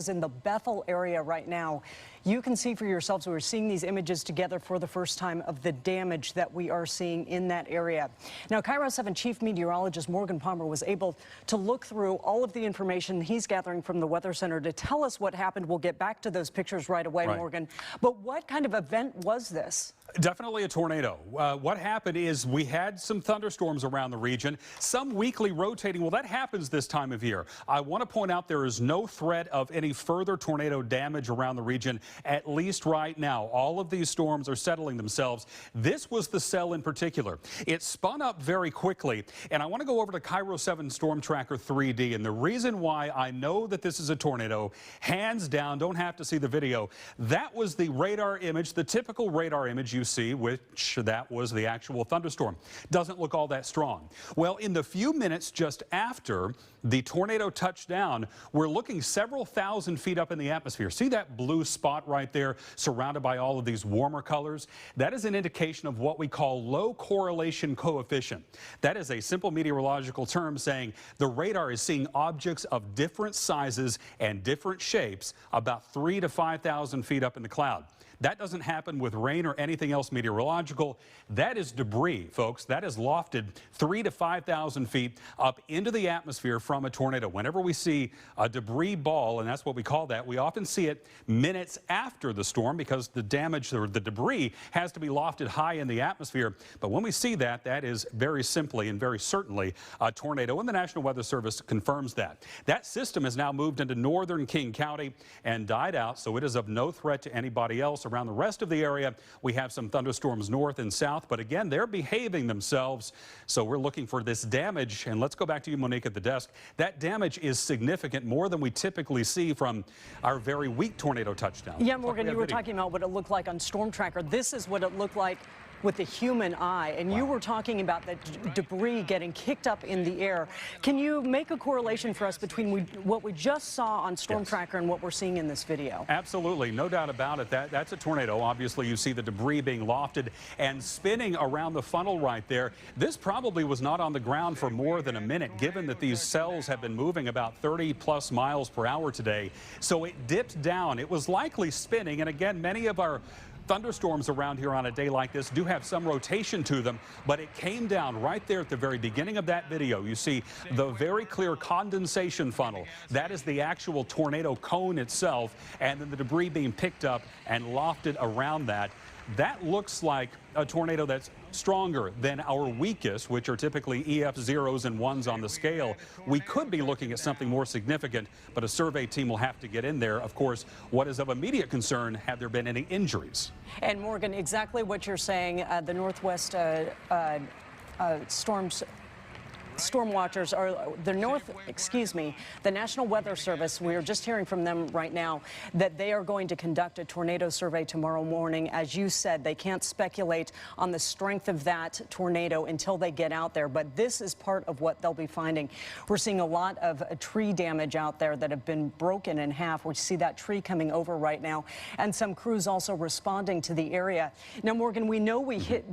In the Bethel area right now. You can see for yourselves, we're seeing these images together for the first time of the damage that we are seeing in that area. Now, KIRO 7 Chief Meteorologist Morgan Palmer was able to look through all of the information he's gathering from the Weather Center to tell us what happened. We'll get back to those pictures right away, Morgan. But what kind of event was this? Definitely a tornado. What happened is we had some thunderstorms around the region, some weakly rotating. Well, that happens this time of year. I want to point out there is no threat of any further tornado damage around the region, at least right now. All of these storms are settling themselves. This was the cell in particular. It spun up very quickly, and I want to go over to KIRO 7 Storm Tracker 3D. And the reason why I know that this is a tornado, hands down, don't have to see the video, that was the radar image, the typical radar image you see, which that was the actual thunderstorm. Doesn't look all that strong. Well, in the few minutes just after the tornado touched down, we're looking several thousand feet up in the atmosphere. See that blue spot right there surrounded by all of these warmer colors? That is an indication of what we call low correlation coefficient. That is a simple meteorological term saying the radar is seeing objects of different sizes and different shapes about 3,000 to 5,000 feet up in the cloud. That doesn't happen with rain or anything else meteorological. That is debris, folks. That is lofted 3,000 to 5,000 feet up into the atmosphere from a tornado. Whenever we see a debris ball, and that's what we call that, we often see it minutes after the storm because the damage or the debris has to be lofted high in the atmosphere. But when we see that, that is very simply and very certainly a tornado, and the National Weather Service confirms that. That system has now moved into northern King County and died out, so it is of no threat to anybody else. Around the rest of the area, we have some thunderstorms north and south, but again, they're behaving themselves. So we're looking for this damage. And let's go back to you, Monique, at the desk. That damage is significant, more than we typically see from our very weak tornado touchdown. Yeah, Morgan, you were talking about what it looked like on Storm Tracker. This is what it looked like with the human eye, and you were talking about the debris getting kicked up in the air. Can you make a correlation for us between what we just saw on Storm Tracker and what we're seeing in this video? Absolutely, no doubt about it. That's a tornado. Obviously, you see the debris being lofted and spinning around the funnel right there. This probably was not on the ground for more than a minute, given that these cells have been moving about 30 plus miles per hour today. So it dipped down. It was likely spinning, and again, many of our thunderstorms around here on a day like this do have some rotation to them, but it came down right there at the very beginning of that video. You see the very clear condensation funnel. That is the actual tornado cone itself, and then the debris being picked up and lofted around that. That looks like a tornado that's stronger than our weakest, which are typically EF 0s and 1s on the scale. We could be looking at something more significant, but a survey team will have to get in there. Of course, what is of immediate concern, have there been any injuries? And Morgan, exactly what you're saying, the Northwest storm watchers are the National Weather Service. We're just hearing from them right now that they are going to conduct a tornado survey tomorrow morning. As you said, they can't speculate on the strength of that tornado until they get out there, but this is part of what they'll be finding. We're seeing a lot of tree damage out there that have been broken in half. We see that tree coming over right now, and some crews also responding to the area. Now, Morgan, we know we hit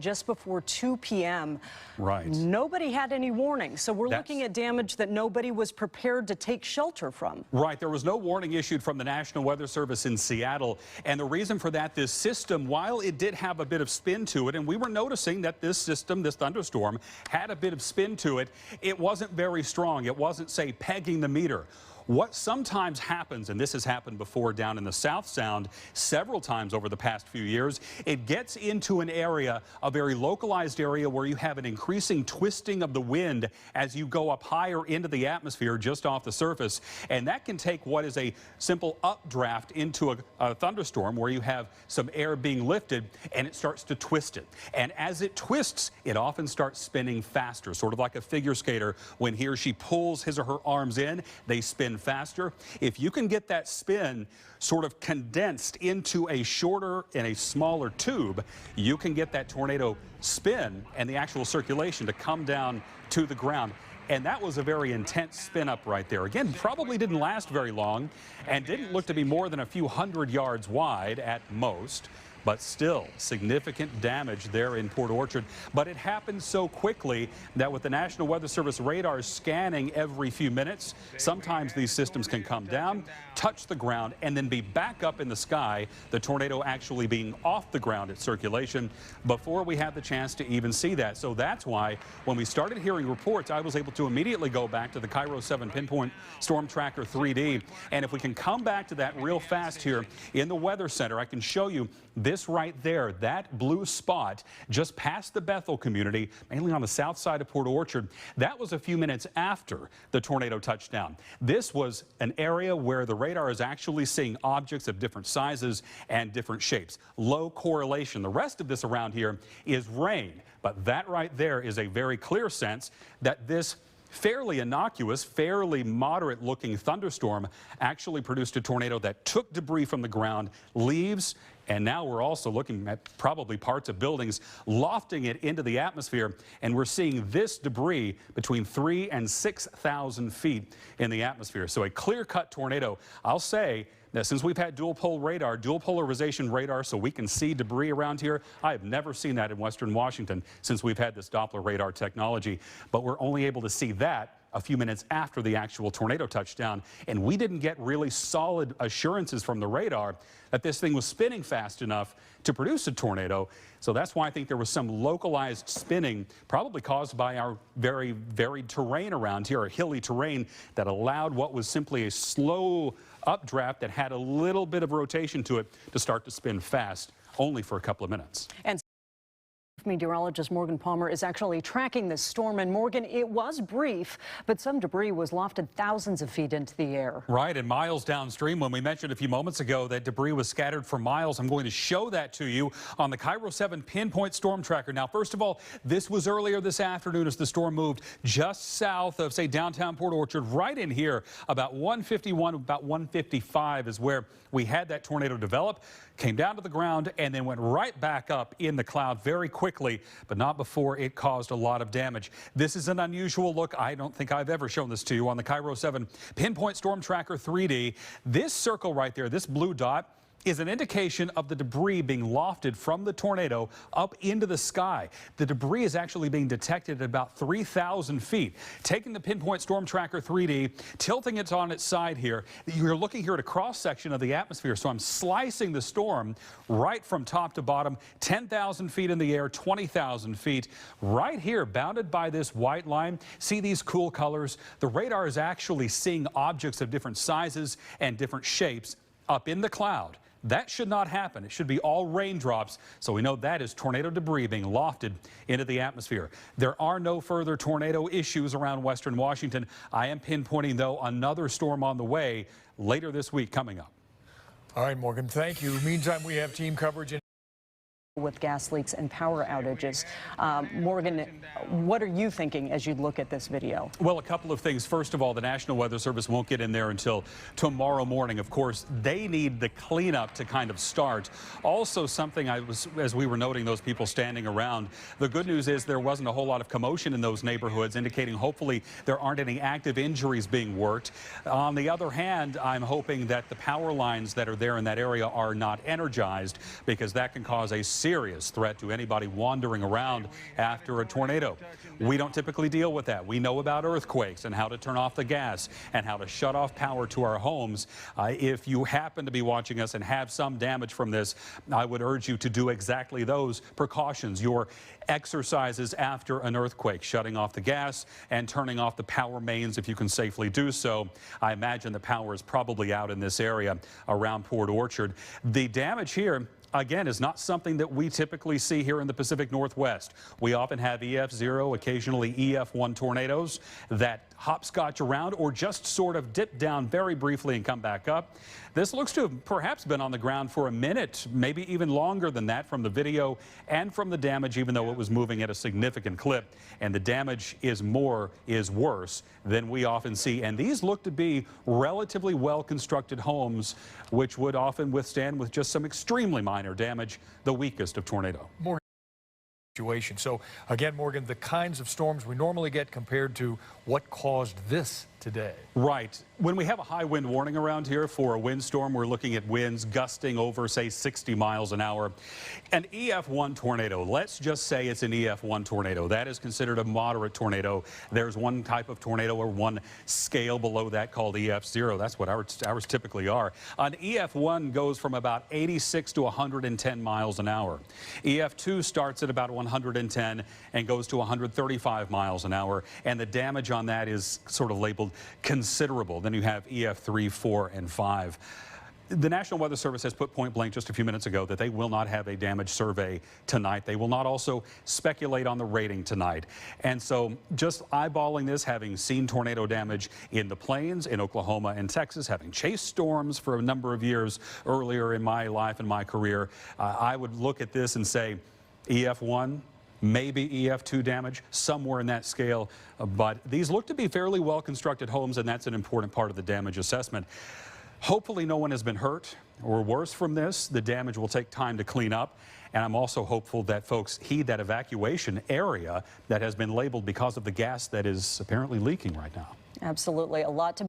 just before 2 p.m. Right. Nobody had any warning, so we're looking at damage that nobody was prepared to take shelter from. Right, there was no warning issued from the National Weather Service in Seattle, and the reason for that, this system, while it did have a bit of spin to it, and we were noticing that this system, this thunderstorm, had a bit of spin to it, it wasn't very strong. It wasn't, say, pegging the meter. What sometimes happens, and this has happened before down in the South Sound several times over the past few years, it gets into an area, a very localized area where you have an increasing twisting of the wind as you go up higher into the atmosphere just off the surface. And that can take what is a simple updraft into a thunderstorm where you have some air being lifted and it starts to twist it. And as it twists, it often starts spinning faster, sort of like a figure skater. When he or she pulls his or her arms in, they spin faster. If you can get that spin sort of condensed into a shorter and a smaller tube, you can get that tornado spin and the actual circulation to come down to the ground. And that was a very intense spin up right there. Again, probably didn't last very long and didn't look to be more than a few hundred yards wide at most. but still significant damage there in Port Orchard. But it happened so quickly that with the National Weather Service radars scanning every few minutes, sometimes these systems can come down, touch the ground, and then be back up in the sky, the tornado actually being off the ground at circulation before we have the chance to even see that. So that's why when we started hearing reports, I was able to immediately go back to the Cairo 7 Pinpoint Storm Tracker 3D. And if we can come back to that real fast here in the Weather Center, I can show you this right there, that blue spot just past the Bethel community, mainly on the south side of Port Orchard. That was a few minutes after the tornado touched down. This was an area where the radar is actually seeing objects of different sizes and different shapes. Low correlation. The rest of this around here is rain, but that right there is a very clear sense that this fairly innocuous, fairly moderate looking thunderstorm actually produced a tornado that took debris from the ground, leaves, and now we're also looking at probably parts of buildings, lofting it into the atmosphere, and we're seeing this debris between 3,000 and 6,000 feet in the atmosphere. So a clear-cut tornado. I'll say that since we've had dual polarization radar, so we can see debris around here, I have never seen that in Western Washington since we've had this Doppler radar technology. But we're only able to see that a few minutes after the actual tornado touchdown, and we didn't get really solid assurances from the radar that this thing was spinning fast enough to produce a tornado. So that's why I think there was some localized spinning, probably caused by our very varied terrain around here, a hilly terrain that allowed what was simply a slow updraft that had a little bit of rotation to it to start to spin fast, only for a couple of minutes. And meteorologist Morgan Palmer is actually tracking this storm. And Morgan, it was brief, but some debris was lofted thousands of feet into the air. Right, and miles downstream. When we mentioned a few moments ago that debris was scattered for miles, I'm going to show that to you on the Cairo 7 Pinpoint Storm Tracker. Now, first of all, this was earlier this afternoon as the storm moved just south of, say, downtown Port Orchard, right in here. About 151, about 155 is where we had that tornado develop, came down to the ground, and then went right back up in the cloud very quickly, but not before it caused a lot of damage. This is an unusual look. I don't think I've ever shown this to you on the Cairo 7 Pinpoint Storm Tracker 3D. This circle right there, this blue dot, is an indication of the debris being lofted from the tornado up into the sky. The debris is actually being detected at about 3,000 feet. Taking the Pinpoint Storm Tracker 3D, tilting it on its side here, you're looking here at a cross-section of the atmosphere. So I'm slicing the storm right from top to bottom, 10,000 feet in the air, 20,000 feet. Right here, bounded by this white line, see these cool colors? The radar is actually seeing objects of different sizes and different shapes up in the cloud. That should not happen. It should be all raindrops. So we know that is tornado debris being lofted into the atmosphere. There are no further tornado issues around Western Washington. I am pinpointing, though, another storm on the way later this week coming up. All right, Morgan, thank you. Meantime, we have team coverage with gas leaks and power outages. Morgan, what are you thinking as you look at this video? Well, a couple of things. First of all, the National Weather Service won't get in there until tomorrow morning. Of course, they need the cleanup to kind of start. Also, something as we were noting, those people standing around, the good news is there wasn't a whole lot of commotion in those neighborhoods, indicating hopefully there aren't any active injuries being worked. On the other hand, I'm hoping that the power lines that are there in that area are not energized, because that can cause a serious threat to anybody wandering around after a tornado. We don't typically deal with that. We know about earthquakes and how to turn off the gas and how to shut off power to our homes. If you happen to be watching us and have some damage from this, I would urge you to do exactly those precautions. Your exercises after an earthquake, shutting off the gas and turning off the power mains if you can safely do so. I imagine the power is probably out in this area around Port Orchard. The damage here, again, is not something that we typically see here in the Pacific Northwest. We often have EF0, occasionally EF1 tornadoes that hopscotch around or just sort of dip down very briefly and come back up. This looks to have perhaps been on the ground for a minute, maybe even longer than that from the video and from the damage, even though it was moving at a significant clip. And the damage is worse than we often see. And these look to be relatively well-constructed homes, which would often withstand with just some extremely minor damage, the weakest of tornado. situation. So again, Morgan, the kinds of storms we normally get compared to what caused this today. Right. When we have a high wind warning around here for a windstorm, we're looking at winds gusting over, say, 60 miles an hour. An EF1 tornado, let's just say it's an EF1 tornado. That is considered a moderate tornado. There's one type of tornado or one scale below that called EF0. That's what ours typically are. An EF1 goes from about 86 to 110 miles an hour. EF2 starts at about 110 and goes to 135 miles an hour. And the damage on that is sort of labeled considerable. Then you have EF3, 4, and 5. The National Weather Service has put point blank just a few minutes ago that they will not have a damage survey tonight. They will not also speculate on the rating tonight. And so just eyeballing this, having seen tornado damage in the plains, in Oklahoma and Texas, having chased storms for a number of years earlier in my life and my career, I would look at this and say EF1, maybe EF2 damage, somewhere in that scale. But these look to be fairly well-constructed homes, and that's an important part of the damage assessment. Hopefully no one has been hurt or worse from this. The damage will take time to clean up. And I'm also hopeful that folks heed that evacuation area that has been labeled because of the gas that is apparently leaking right now. Absolutely. A lot to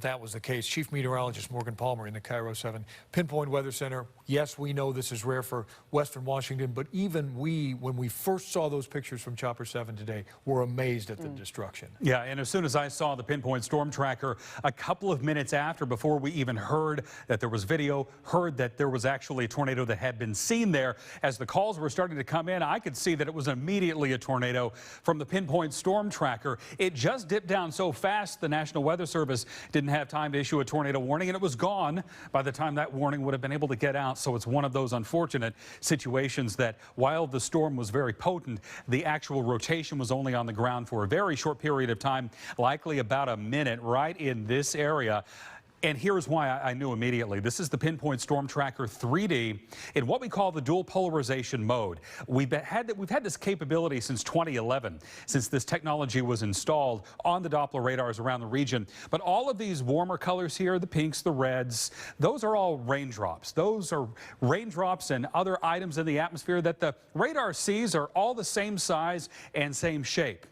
that was the case. Chief Meteorologist Morgan Palmer in the Cairo 7 Pinpoint Weather Center. Yes, we know this is rare for Western Washington, but even we, when we first saw those pictures from Chopper 7 today, were amazed at the destruction. Yeah, and as soon as I saw the Pinpoint Storm Tracker, a couple of minutes after, before we even heard that there was video, heard that there was actually a tornado that had been seen there, as the calls were starting to come in, I could see that it was immediately a tornado from the Pinpoint Storm Tracker. It just dipped down so fast, the National Weather Service didn't have time to issue a tornado warning, and it was gone by the time that warning would have been able to get out. So it's one of those unfortunate situations that while the storm was very potent, the actual rotation was only on the ground for a very short period of time, likely about a minute right in this area. And here's why I knew immediately. This is the Pinpoint Storm Tracker 3D in what we call the dual polarization mode. We've had this capability since 2011, since this technology was installed on the Doppler radars around the region. But all of these warmer colors here, the pinks, the reds, those are all raindrops. Those are raindrops and other items in the atmosphere that the radar sees are all the same size and same shape.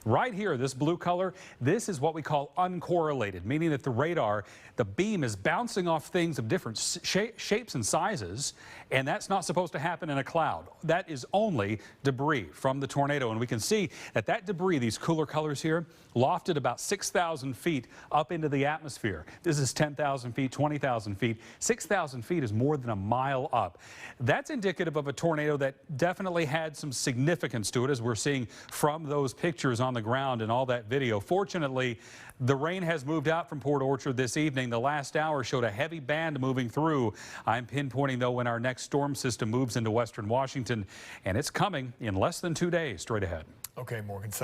Right here, this blue color, this is what we call uncorrelated, meaning that the radar, the beam is bouncing off things of different shapes and sizes, and that's not supposed to happen in a cloud. That is only debris from the tornado, and we can see that that debris, these cooler colors here, lofted about 6,000 feet up into the atmosphere. This is 10,000 feet, 20,000 feet. 6,000 feet is more than a mile up. That's indicative of a tornado that definitely had some significance to it, as we're seeing from those pictures on the ground and all that video. Fortunately, the rain has moved out from Port Orchard this evening. The last hour showed a heavy band moving through. I'm pinpointing, though, when our next storm system moves into Western Washington, and it's coming in less than 2 days straight ahead. Okay, Morgan, thanks.